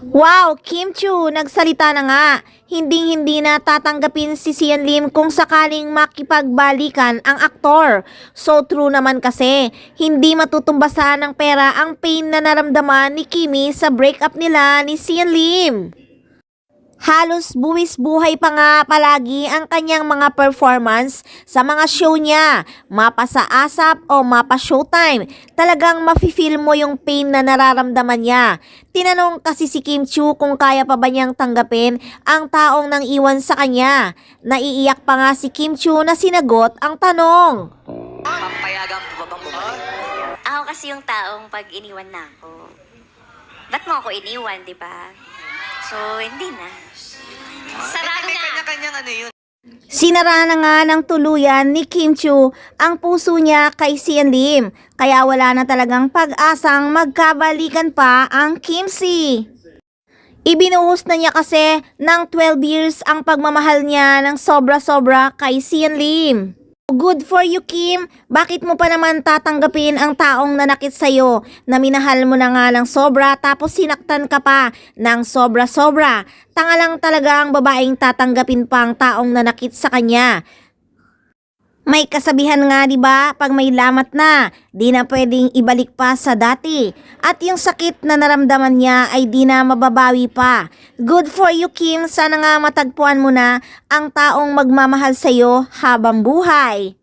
Wow, Kim Chiu, nagsalita na nga. Hinding-hindi na tatanggapin si Sian Lim kung sakaling makipagbalikan ang aktor. So true naman kasi, hindi matutumbasan ng pera ang pain na naramdaman ni Kimi sa breakup nila ni Sian Lim. Halos buwis buhay pa nga palagi ang kanyang mga performance sa mga show niya, mapa sa ASAP o mapa Showtime. Talagang mafe-feel mo yung pain na nararamdaman niya. Tinanong kasi si Kim Chiu kung kaya pa ba niyang tanggapin ang taong nang iwan sa kanya. Naiiyak pa nga si Kim Chiu na sinagot ang tanong. Papayagan po ba bang bumalik? Ako kasi yung taong pag iniwan na ako. Ba't mo ako iniwan, di ba? So, hindi na. Sarado May na! kanya-kanyang ano yun. Sinara na nga ng tuluyan ni Kim Chiu ang puso niya kay Sian Lim, kaya wala na talagang pag-asang magkabalikan pa ang Kimsi. Ibinuhos na niya kasi ng 12 years ang pagmamahal niya ng sobra-sobra kay Sian Lim. Good for you, Kim. Bakit mo pa naman tatanggapin ang taong nanakit sa'yo na minahal mo na nga ng sobra tapos sinaktan ka pa ng sobra-sobra? Tanga lang talaga ang babaeng tatanggapin pa ang taong nanakit sa kanya. May kasabihan nga 'di ba, pag may lamat na, di na pwedeng ibalik pa sa dati. At yung sakit na naramdaman niya ay di na mababawi pa. Good for you, Kim. Sana nga matagpuan mo na ang taong magmamahal sa iyo habang buhay.